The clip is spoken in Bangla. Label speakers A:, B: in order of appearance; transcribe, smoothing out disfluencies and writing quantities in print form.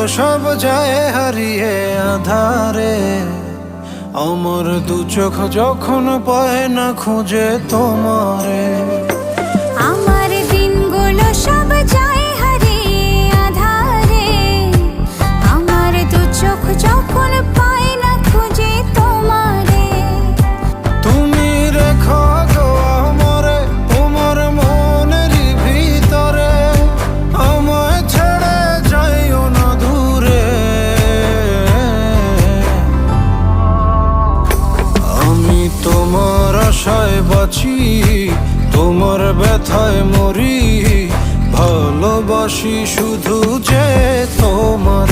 A: সব যায় হারিয়ে আধারে। আমার দু চোখ যখন পায় না খুঁজে তোমারে।
B: আমার দিনগুলো সব যায় হারিয়ে আঁধারে। আমার দু চোখ যখন পায় না খুঁজে তোমারে।
A: তুমি রেখো গো আমারে তোমার মনেরই ভিতরে, আমায় ছেড়ে যাইও না দূরে। আমি তোমার আশায় বাঁচি, তোমার ব্যথায় মরি, ভালোবাসি শুধু যে তোমার।